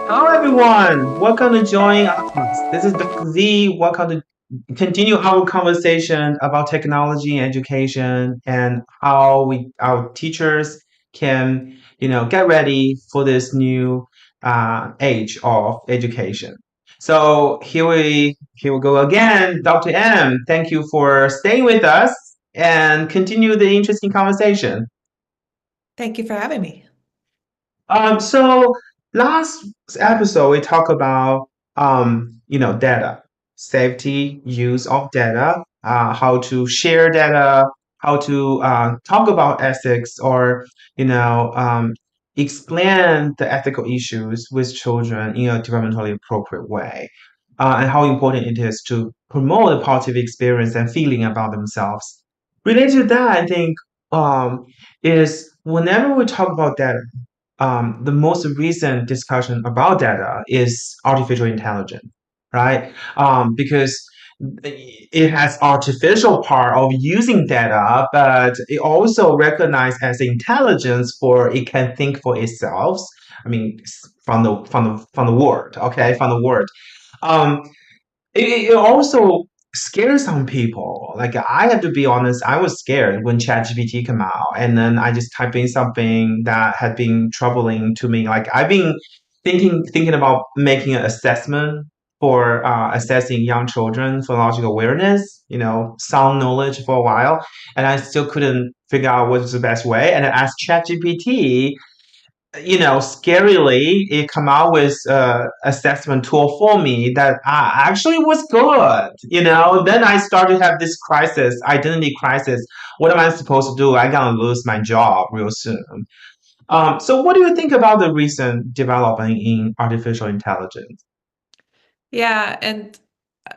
Hello, everyone. Welcome to join us. This is Dr. Z. Welcome to continue our conversation about technology and education and how our teachers can, get ready for this new age of education. So here we go again, Dr. M. Thank you for staying with us and continue the interesting conversation. Thank you for having me. So last episode we talked about data, safety, use of data, how to share data, how to talk about ethics or you know um, explain the ethical issues with children in a developmentally appropriate way, and how important it is to promote a positive experience and feeling about themselves. Related to that, I think is whenever we talk about data, the most recent discussion about data is artificial intelligence, right? Because it has artificial part of using data, but it also recognized as intelligence for it can think for itself. I mean, from the word, okay, from the word. Um, it also scares some people. Like I have to be honest, I was scared when ChatGPT came out, and then I just typed in something that had been troubling to me. Like I've been thinking about making an assessment for assessing young children phonological awareness, sound knowledge for a while, and I still couldn't figure out what's the best way. And I asked ChatGPT, scarily, it come out with assessment tool for me that actually was good. Then I started to have this crisis, identity crisis. What am I supposed to do? I'm gonna lose my job real soon. So what do you think about the recent development in artificial intelligence? Yeah, and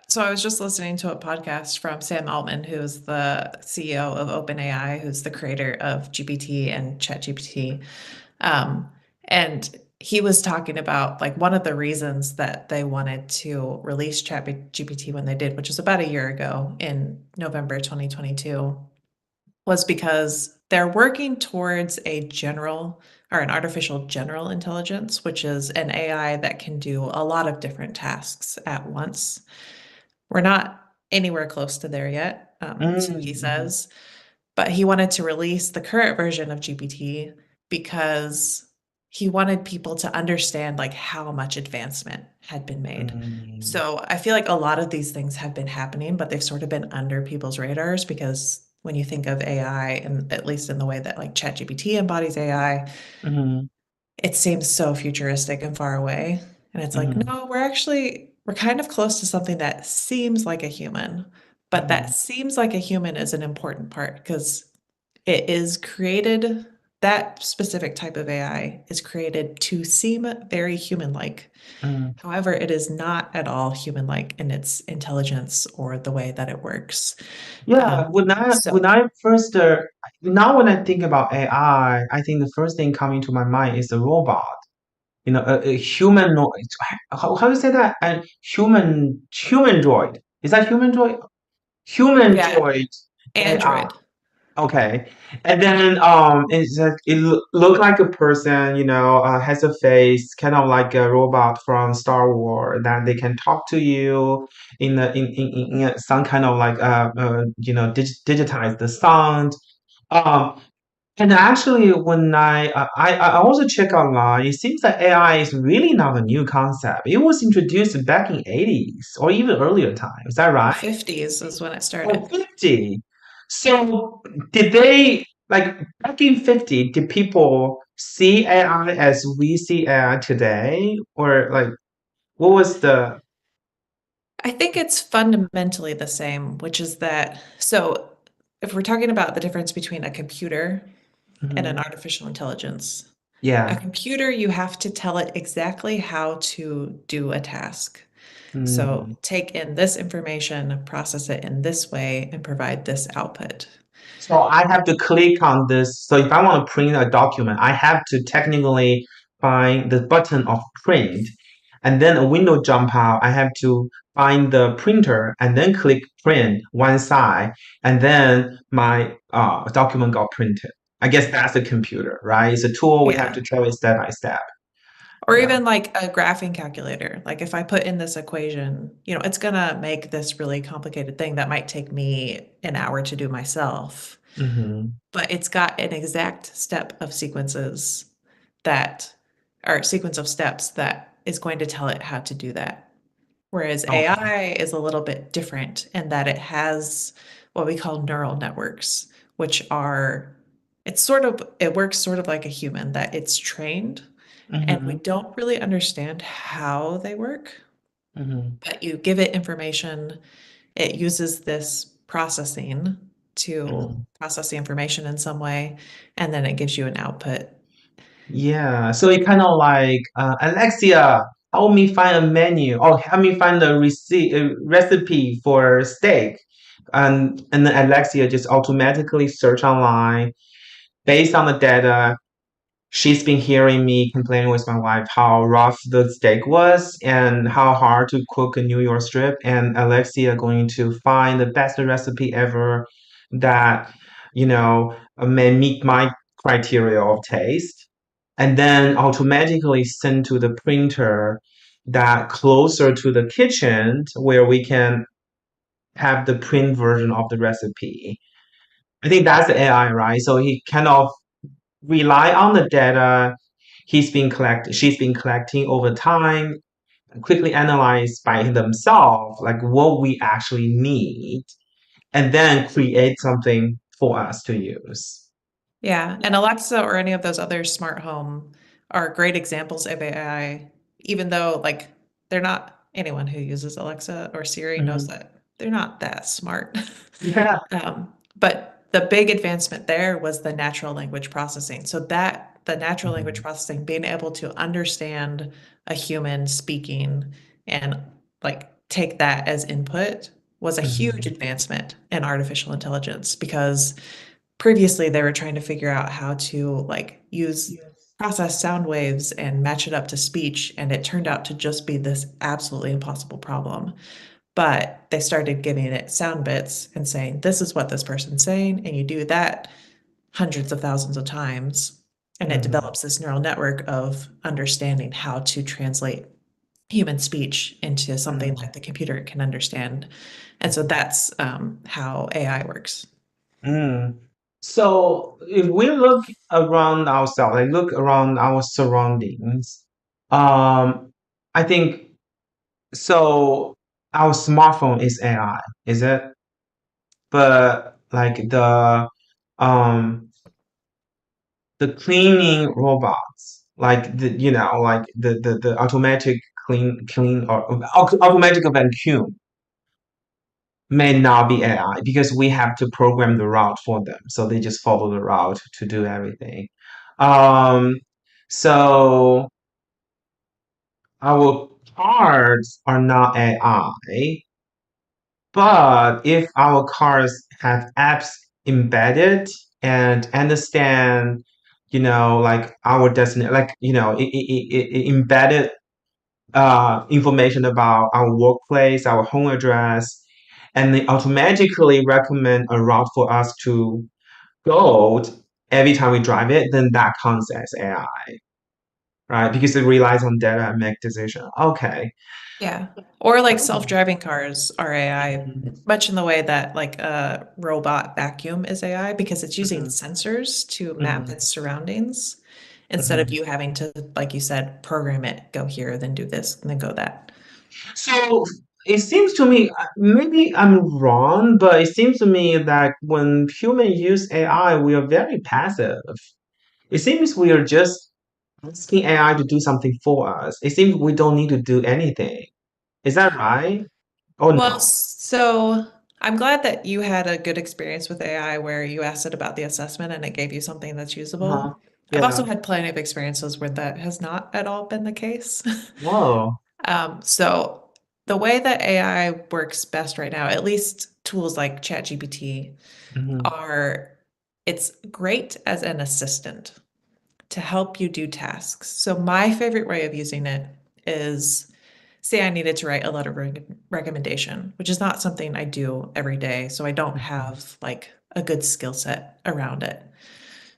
so I was just listening to a podcast from Sam Altman, who's the CEO of OpenAI, who's the creator of GPT and ChatGPT. Um, and he was talking about like one of the reasons that they wanted to release ChatGPT when they did, which was about a year ago in November 2022, was because they're working towards a general or an artificial general intelligence, which is an AI that can do a lot of different tasks at once. We're not anywhere close to there yet, so he Mm-hmm. says, but he wanted to release the current version of GPT because he wanted people to understand like how much advancement had been made. Mm-hmm. So I feel like a lot of these things have been happening, but they've sort of been under people's radars because when you think of AI, and at least in the way that like ChatGPT embodies AI, Mm-hmm. it seems so futuristic and far away. And it's like, Mm-hmm. no, we're kind of close to something that seems like a human, but that Mm-hmm. seems like a human is an important part because it is created, that specific type of AI is created to seem very human-like. Mm-hmm. However, it is not at all human-like in its intelligence or the way that it works. Yeah, when So I first now when I think about AI, I think the first thing coming to my mind is a robot. A humanoid. How do you say that? A human droid. Is that human droid? Human yeah, droid AI. Android. Okay. And then it's like look like a person, has a face, kind of like a robot from Star Wars, that they can talk to you in some kind of like digitize the sound. Um, and actually, when I also check online, it seems that AI is really not a new concept. It was introduced back in 80s or even earlier time. Is that The right? 50s is when it Oh, started. 50. So did they like back in 50, did people see AI as we see AI today? Or like what was the I think it's fundamentally the same, which is that, so if we're talking about the difference between a computer and an Mhm. artificial intelligence, a Yeah. computer, you have to tell it exactly how to do a task. So Mhm. take in this information, process it in this way, and provide this output. So I have to click on this. So if I want to print a document, I have to technically find the button of print, and then a window jump out. I have to find the printer and then click print one side, and then my document got printed. I guess that's a computer, right? It's a tool we have Yeah. to travel step by step. Or Yeah. even like a graphing calculator. Like if I put in this equation, it's gonna make this really complicated thing that might take me an hour to do myself. Hmm. But it's got an exact step of sequences that or sequence of steps that is going to tell it how to do that. Whereas Okay. AI is a little bit different in that it has what we call neural networks, which are it works sort of like a human, that it's trained and we Hmm. don't really understand how they work, Hmm. but you give it information, it uses this processing to Hmm. process the information in some way, and then it gives you an output. Yeah. So it kind of like Alexia, help me find a menu or help me find a recipe for steak. And then Alexia just automatically search online based on the data. She's been hearing me complaining with my wife how rough the steak was and how hard to cook a New York strip. And Alexia going to find the best recipe ever that, may meet my criteria of taste. And then automatically send to the printer that closer to the kitchen where we can have the print version of the recipe. I think that's the AI, right? So he kind of rely on the data she's been collecting over time, quickly analyze by themselves like what we actually need, and then create something for us to use. Yeah, and Alexa or any of those other smart home are great examples of AI, even though like they're not anyone who uses Alexa or Siri knows Mhm. that they're not that smart. Yeah. But the big advancement there was the natural language processing. So that the natural language Mhm. processing, being able to understand a human speaking and like take that as input was a huge Mhm. advancement in artificial intelligence because previously they were trying to figure out how to like use process sound waves and match it up to speech, and it turned out to just be this absolutely impossible problem. But they started giving it sound bits and saying, this is what this person's saying, and you do that hundreds of thousands of times, and it Mhm. develops this neural network of understanding how to translate human speech into something Mhm. that the computer can understand. And so that's how AI works. Mm. So if we look around ourselves, like look around our surroundings, I think so. Our smartphone is AI, is it? But like um the cleaning robots, like the automatic clean or automatic vacuum may not be AI because we have to program the route for them. So they just follow the route to do everything. Um, so our cars are not AI, but if our cars have apps embedded and understand, like our destination, like, it embedded information about our workplace, our home address, and they automatically recommend a route for us to go every time we drive it, then that counts as AI, right? Because it relies on data and make decision. Okay. Yeah. Or like self-driving cars are AI, Mhm. much in the way that like a robot vacuum is AI because it's using Mhm. sensors to map Mhm. its surroundings instead of Mhm. you having to, like you said, program it, go here, then do this, and then go that. So it seems to me, maybe I'm wrong, but it seems to me that when humans use AI, we are very passive. It seems we are just asking AI to do something for us. It seems we don't need to do anything. Is that right? Oh Well, no. so I'm glad that you had a good experience with AI where you asked it about the assessment and it gave you something that's Uh-huh. usable. I've also Yeah. had plenty of experiences where that has not at all been the case. Whoa. So the way that AI works best right now, at least tools like ChatGPT, Hmm. are it's great as an assistant to help you do tasks. So my favorite way of using it is say I needed to write a letter of recommendation, which is not something I do every day, so I don't have like a good skill set around it.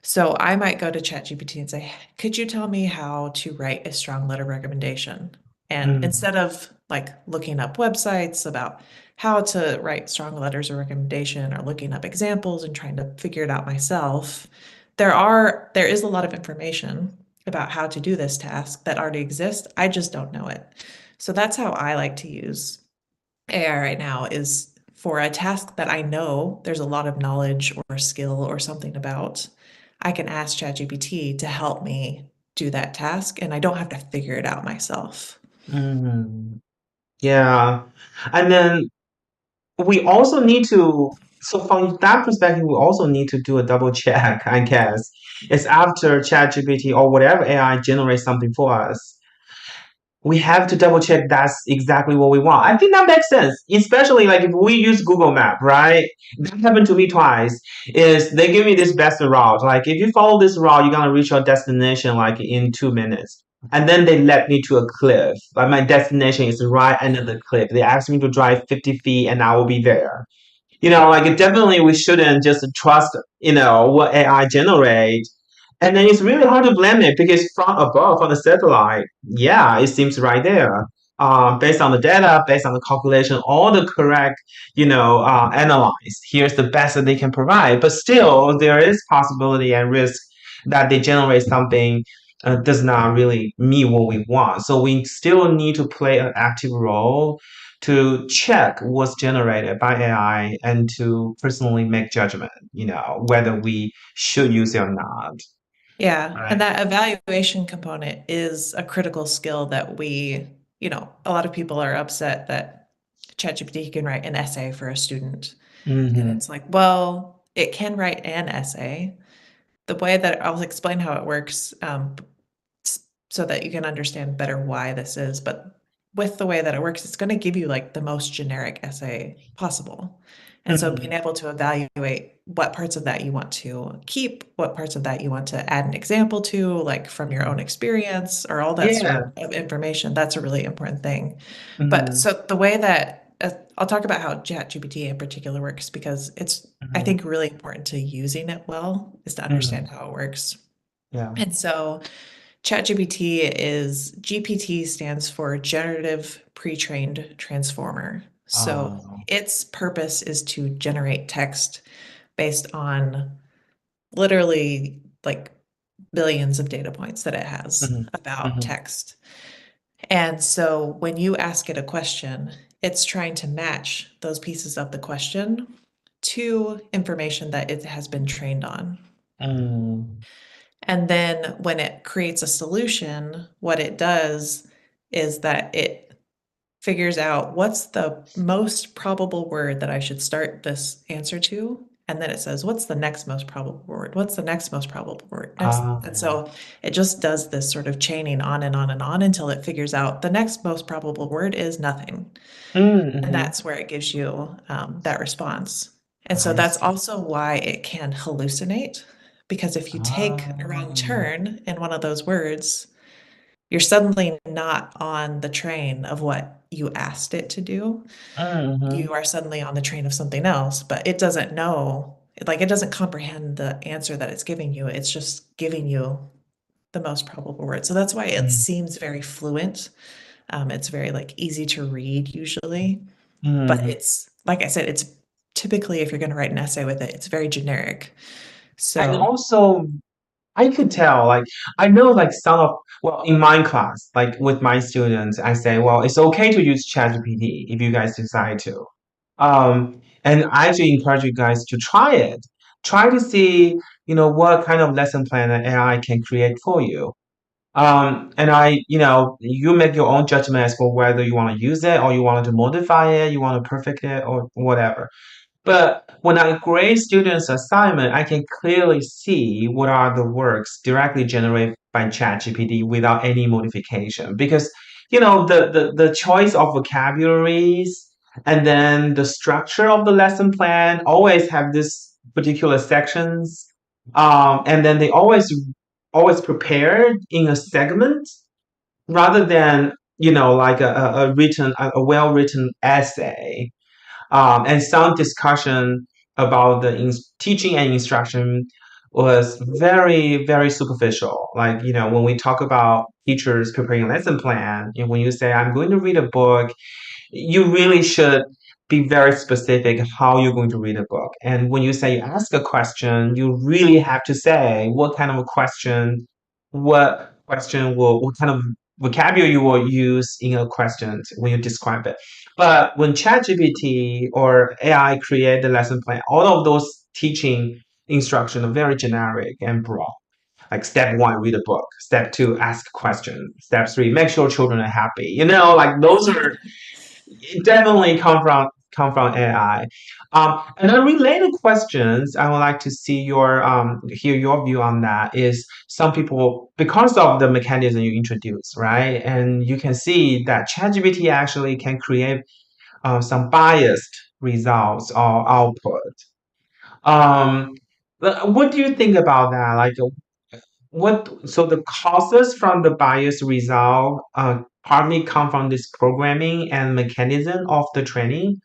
So I might go to ChatGPT and say, could you tell me how to write a strong letter recommendation? And Mm, instead of like looking up websites about how to write strong letters of recommendation or looking up examples and trying to figure it out myself, there is a lot of information about how to do this task that already exists. I just don't know it. So that's how I like to use AI right now is for a task that I know there's a lot of knowledge or skill or something about. I can ask ChatGPT to help me do that task and I don't have to figure it out myself. mm, yeah. And then we also need to, so from that perspective, we also need to do a double check, I guess. It's after ChatGPT or whatever AI generates something for us, we have to double check that's exactly what we want. I think that makes sense, especially like if we use Google Map, right? That happened to me twice. Is they give me this best route. Like if you follow this route, you're gonna reach your destination like in 2 minutes. And then they led me to a cliff. Like my destination is right under the cliff. They asked me to drive 50 feet and I will be there. Like definitely we shouldn't just trust, what AI generate. And then it's really hard to blame it because from above, from the satellite, yeah, it seems right there. Based on the data, based on the calculation, all the correct, analyze. Here's the best that they can provide. But still, there is possibility and risk that they generate something does not really meet what we want. So we still need to play an active role to check what's generated by AI and to personally make judgment, whether we should use it or not. Yeah, and Right. that evaluation component is a critical skill that a lot of people are upset that ChatGPT can write an essay for a student. And Mm-hmm. it's like, well, it can write an essay. The way that I'll explain how it works, so that you can understand better why this is. But with the way that it works, it's going to give you like the most generic essay possible. And so Mm-hmm. being able to evaluate what parts of that you want to keep, what parts of that you want to add an example to, like from your own experience or all that Yeah. sort of information, that's a really important thing. But Mm-hmm. so the way that I'll talk about how ChatGPT in particular works because it's, I Mm-hmm. think, really important to using it well is to Mm-hmm. understand how it works. Yeah. And so ChatGPT is GPT stands for Generative Pre-trained Transformer. So Oh. its purpose is to generate text based on literally like billions of data points that it has Mm-hmm. about Mm-hmm. text. And so when you ask it a question, it's trying to match those pieces of the question to information that it has been trained on. Mm-hmm. And then when it creates a solution, what it does is that it figures out what's the most probable word that I should start this answer to. And then it says, what's the next most probable word? What's the next most probable word? Next. And Oh. so it just does this sort of chaining on and on and on until it figures out the next most probable word is nothing. And Mm-hmm. that's where it gives you that response. And so I that's see. also why it can hallucinate, because if you take a wrong Oh. turn in one of those words, you're suddenly not on the train of what you asked it to do. Mm-hmm. You are suddenly on the train of something else, but it doesn't know, like, it doesn't comprehend the answer that it's giving you. It's just giving you the most probable word. So that's why it seems very fluent. It's very like easy to read usually. But Mm-hmm. it's like I said, it's typically if you're going to write an essay with it, it's very generic. And So, also, I could tell, like, I know, like, well, in my class, like, with my students, I say, well, it's okay to use ChatGPT if you guys decide to. And I actually encourage you guys to try it. Try to see, what kind of lesson plan that AI can create for you. And you make your own judgment as for whether you want to use it or you want to modify it, you want to perfect it or whatever. But when I grade students' assignment, I can clearly see what are the works directly generated by ChatGPT without any modification. Because, the choice of vocabularies and then the structure of the lesson plan always have this particular sections. And then they always prepared in a segment rather than, like a well-written essay and some discussion about the teaching and instruction. was very, very superficial. Like, when we talk about teachers preparing a lesson plan, and when you say, I'm going to read a book, you really should be very specific how you're going to read a book. And when you say ask a question, you really have to say what kind of a question, what kind of vocabulary you will use in a question when you describe it. But when ChatGPT or AI create the lesson plan, all of those teaching instructions are very generic and broad. Like step one, read a book. Step two, ask a question. Step three, make sure children are happy. Like those are definitely come from AI. And then related questions, I would like to hear your view on that. Is some people, because of the mechanism you introduced, right? And you can see that ChatGPT actually can create some biased results or output. Um, what do you think about that? Like, so the causes from the bias result partly come from this programming and mechanism of the training.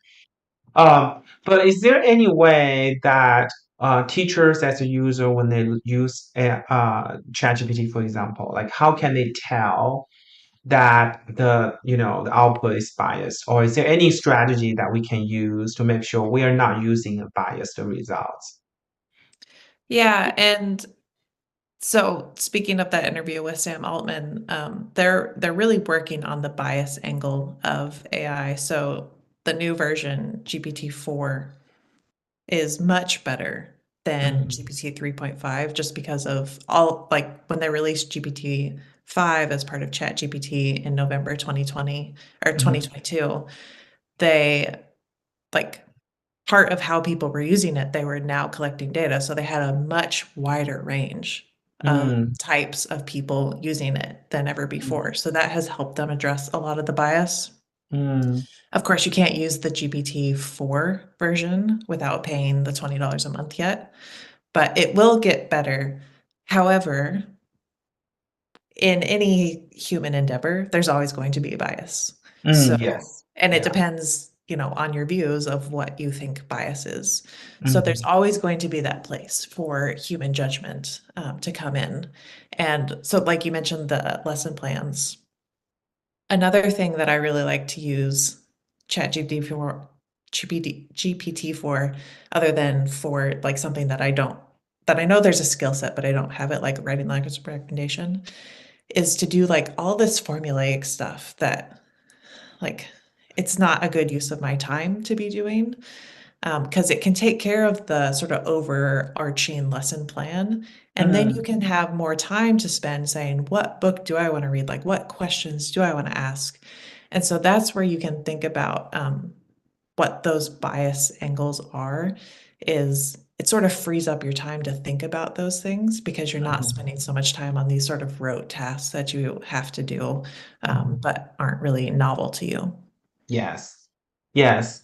But is there any way that teachers as a user, when they use ChatGPT, for example, like how can they tell that the output is biased, or is there any strategy that we can use to make sure we are not using a biased results? Yeah, and so speaking of that interview with Sam Altman, they're really working on the bias angle of AI. So the new version, GPT-4, is much better than Mhm. GPT 3.5 just because of all like when they released GPT 5 as part of ChatGPT in November 2020 or Mhm. 2022, they like part of how people were using it, they were now collecting data. So they had a much wider range of Mm, types of people using it than ever mm, before. So that has helped them address a lot of the bias. mm, Of course, you can't use the GPT-4 version without paying the $20 a month yet, but it will get better. However, in any human endeavor, there's always going to be a bias. So, yes. and it Yeah. depends, on your views of what you think bias is. So there's Mhm. always going to be that place for human judgment to come in. And so, like you mentioned, the lesson plans. Another thing that I really like to use GPT for, other than for like something that I know there's a skill set, but I don't have it like writing language recommendation, is to do like all this formulaic stuff that like it's not a good use of my time to be doing because it can take care of the sort of overarching lesson plan. And then you Mm, can have more time to spend saying, what book do I want to read? Like, what questions do I want to ask? And so that's where you can think about what those bias angles are, is it sort of frees up your time to think about those things because you're not mhm, spending so much time on these sort of rote tasks that you have to do, mhm. but aren't really novel to you. Yes. Yes.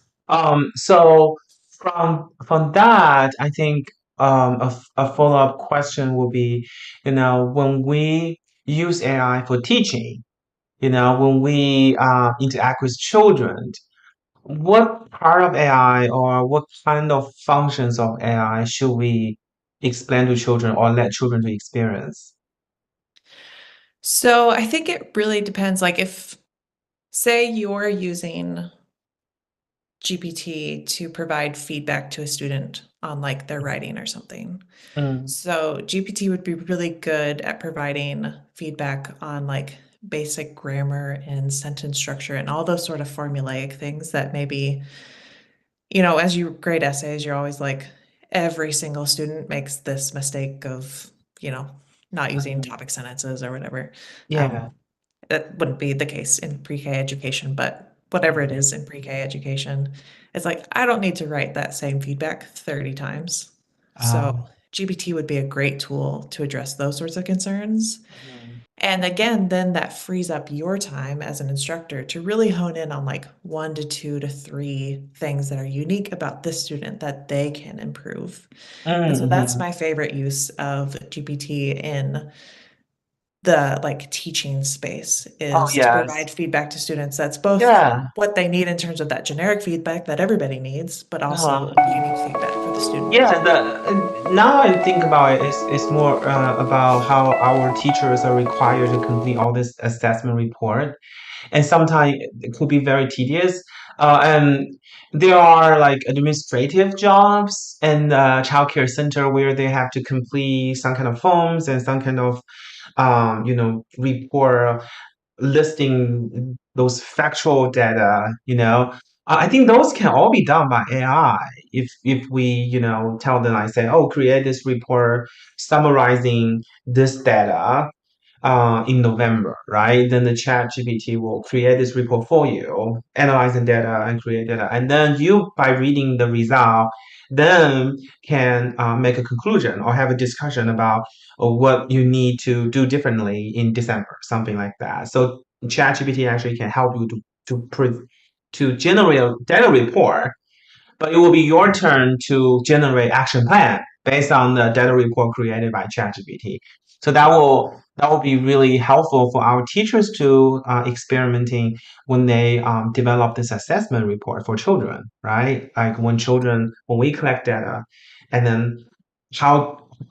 So from that, I think a follow-up question will be, when we use AI for teaching, when we interact with children, what part of AI or what kind of functions of AI should we explain to children or let children to experience? So I think it really depends. Like if, say, you're using GPT to provide feedback to a student on like their writing or something. Mm, So GPT would be really good at providing feedback on like basic grammar and sentence structure and all those sort of formulaic things that maybe, as you grade essays, you're always like, every single student makes this mistake of, you know, not using mhm. topic sentences or whatever. Um, Yeah. that wouldn't be the case in pre-K education, but whatever it Mhm. is in pre-K education, it's like I don't need to write that same feedback 30 times. So Um, GPT would be a great tool to address those sorts of concerns. mhm, And again, then that frees up your time as an instructor to really hone in on like 1 to 2 to 3 things that are unique about this student that they can improve. And so that's mhm. my favorite use of GPT in the like teaching space, Oh, is to yes. provide feedback to students that's both Yeah. what they need in terms of that generic feedback that everybody needs, but Uh-huh. also unique feedback for for the student? Yeah, now I think about it, it's more about how our teachers are required to complete all this assessment report, and sometimes it could be very tedious. And there are like administrative jobs and childcare center where they have to complete some kind of forms and some kind of report listing those factual data, I think those can all be done by AI if we, tell them, I say, oh, create this report summarizing this data in November, right? Then the chat GPT will create this report for you, analyzing data and create data. And then you, by reading the result, then can make a conclusion or have a discussion about what you need to do differently in December, something like that. So ChatGPT actually can help you to generate a data report, but it will be your turn to generate action plan based on the data report created by ChatGPT. So that will be really helpful for our teachers to experimenting when they develop this assessment report for children, right? Like when we collect data, and then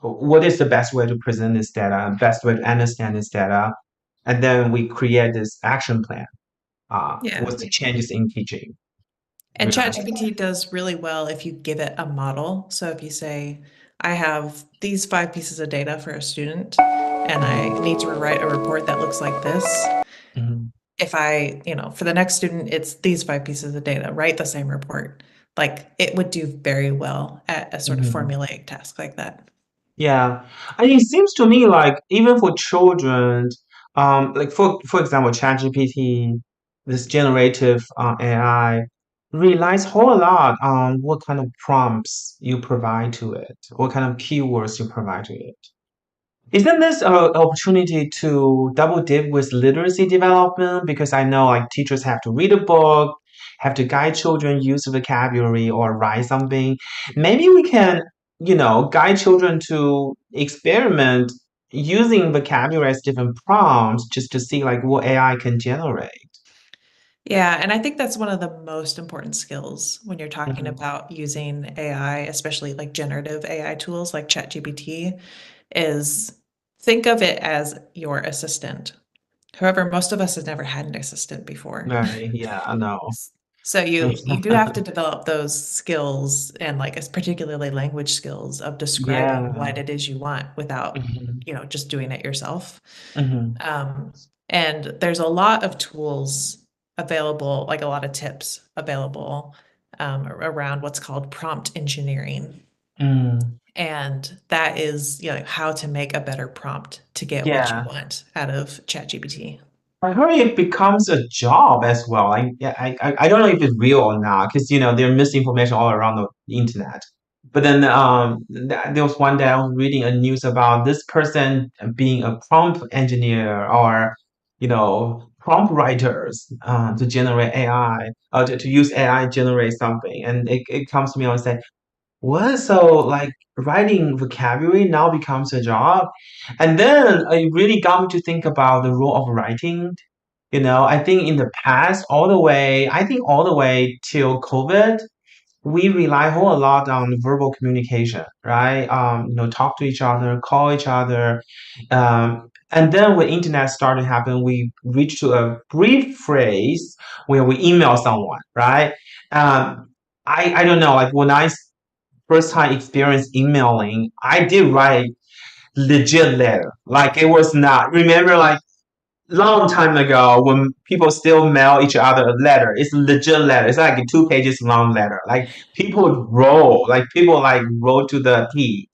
what is the best way to present this data, best way to understand this data, and then we create this action plan Yeah. with the changes in teaching. And ChatGPT does really well if you give it a model. So if you say, I have these 5 pieces of data for a student, and I need to write a report that looks like this. Mhm. If for the next student, it's these 5 pieces of data, write the same report. Like it would do very well at a sort of Mhm. formulaic task like that. Yeah, and it seems to me like even for children, like for example, ChatGPT, this generative AI relies whole lot on what kind of prompts you provide to it, what kind of keywords you provide to it. Isn't this an opportunity to double dip with literacy development? Because I know like teachers have to read a book, have to guide children use vocabulary or write something. Maybe we can, guide children to experiment using vocabulary as different prompts just to see like what AI can generate. Yeah, and I think that's one of the most important skills when you're talking Mhm. about using AI, especially like generative AI tools like ChatGPT, is think of it as your assistant. However, most of us have never had an assistant before. Right, yeah, I know. So you do have to develop those skills and like as particularly language skills of describing Yeah. what it is you want without, Mhm. just doing it yourself. Mhm. Um, and there's a lot of tools available, like a lot of tips available around what's called prompt engineering. Mm. And that is, how to make a better prompt to get what you Yeah. want out of ChatGPT. I heard it becomes a job as well. Yeah, I don't know if it's real or not because there's misinformation all around the internet. But then there was one day I was reading a news about this person being a prompt engineer or prompt writers to generate AI to use AI generate something, and it comes to me and say, what? So like writing vocabulary now becomes a job? And then it really got me to think about the role of writing. I think in the past, I think all the way till COVID, we rely a whole lot on verbal communication, right? Talk to each other, call each other. And then when internet started to happen, we reached to a brief phrase where we email someone, right? Um, I don't know, like when I first time experience emailing, I did write legit letter. Like it was not. Remember, like long time ago when people still mail each other a letter. It's a legit letter. It's like a 2 pages long letter. Like people like wrote to the T.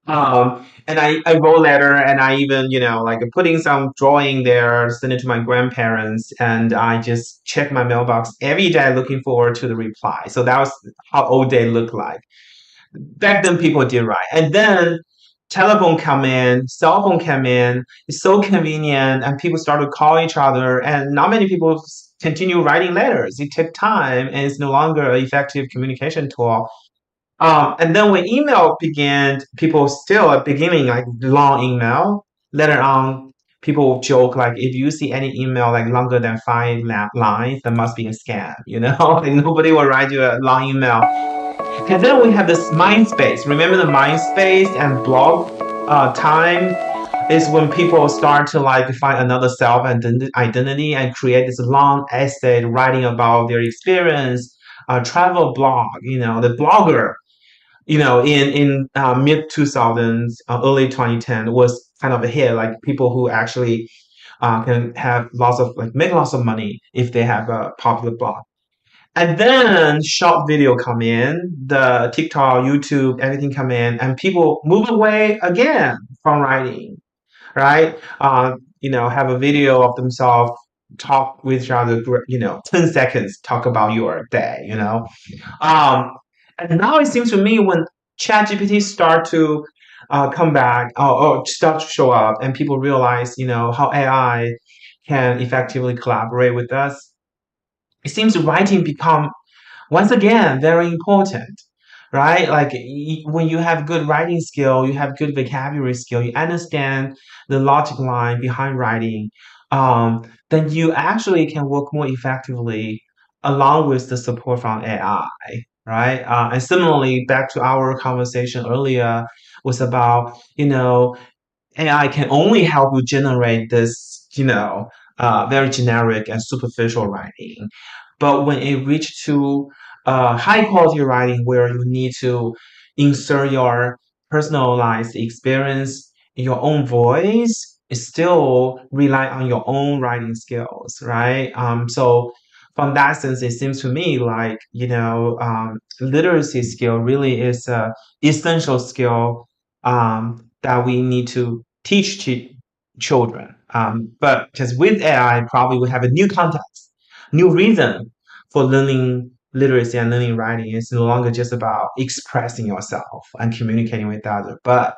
And I wrote letter and I even, like putting some drawing there, send it to my grandparents, and I just check my mailbox every day looking forward to the reply. So that was how old they look like. Back then people did right. And then telephone come in, cell phone came in, it's so convenient and people started to call each other and not many people continue writing letters. It took time and it's no longer an effective communication tool. And then when email began, people still at beginning like long email. Later on, people joke like if you see any email like longer than five lines, that must be a scam. Like nobody will write you a long email. And then we have this mind space. Remember the mind space and blog time is when people start to like find another self identity and create this long essay writing about their experience, travel blog, the blogger, in mid 2000s, early 2010 was kind of a hit, like people who actually can have lots of like make lots of money if they have a popular blog. And then short video come in, the TikTok, YouTube, everything come in, and people move away again from writing, right? Have a video of themselves talk with each other, 10 seconds, talk about your day. Um, and now it seems to me when ChatGPT start to come back or start to show up, and people realize, how AI can effectively collaborate with us, it seems writing become once again very important, right? Like when you have good writing skill, you have good vocabulary skill, you understand the logic line behind writing, then you actually can work more effectively along with the support from AI, right? And similarly, back to our conversation earlier was about, AI can only help you generate this, very generic and superficial writing. But when it reaches to high quality writing where you need to insert your personalized experience, your own voice, it still rely on your own writing skills, right? So from that sense, it seems to me like, literacy skill really is a essential skill that we need to teach children. But just with AI, probably we have a new context, new reason for learning literacy and learning writing. It's no longer just about expressing yourself and communicating with others, but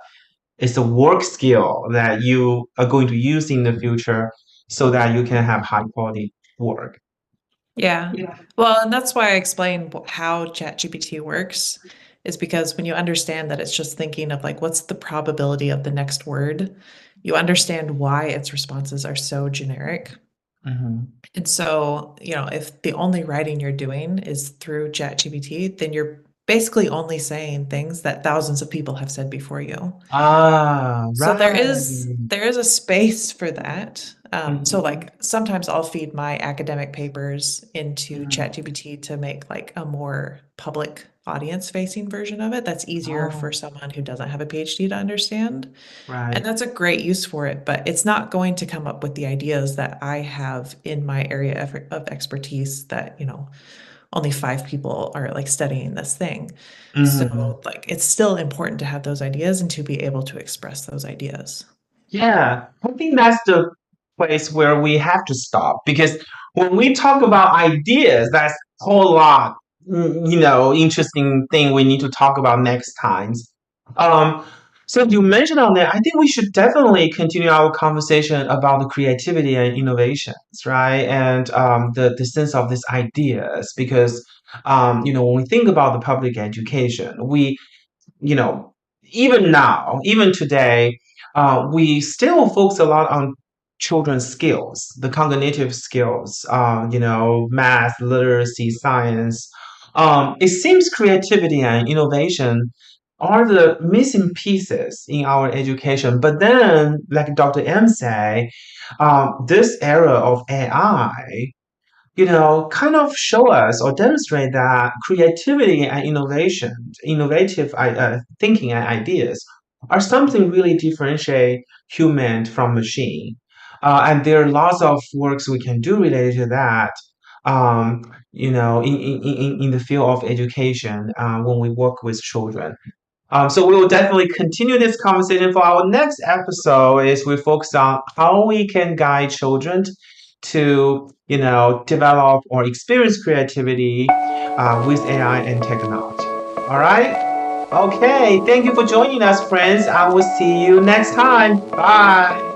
it's a work skill that you are going to use in the future so that you can have high quality work. Yeah. Well, and that's why I explained how ChatGPT works, is because when you understand that it's just thinking of like, what's the probability of the next word, you understand why its responses are so generic. Mhm. And so, if the only writing you're doing is through ChatGPT, then you're basically only saying things that thousands of people have said before you. Ah, So there is right. there is a space for that. So Mhm. like sometimes I'll feed my academic papers into Mhm. ChatGPT to make like a more public audience facing version of it that's easier for Oh, someone who doesn't have a PhD to understand. And right. that's a great use for it, but it's not going to come up with the ideas that I have in my area of expertise that, only 5 people are like studying this thing. Mhm. So like it's still important to have those ideas and to be able to express those ideas. Yeah, I think that's the place where we have to stop because when we talk about ideas, that's a whole lot, interesting thing we need to talk about next times. Um, so you mentioned on that, I think we should definitely continue our conversation about the creativity and innovations, right? And the sense of these ideas, because when we think about the public education, you know, even now, even today, we still focus a lot on children's skills, the cognitive skills, math, literacy, science. It seems creativity and innovation are the missing pieces in our education. But then, like Dr. M say, this era of AI kind of show us or demonstrate that creativity and innovative thinking and ideas are something really differentiate human from machine. And there are lots of works we can do related to that, in the field of education when we work with children. So we will definitely continue this conversation for our next episode is we focus on how we can guide children to, develop or experience creativity with AI and technology. All right? Okay. Thank you for joining us, friends. I will see you next time. Bye.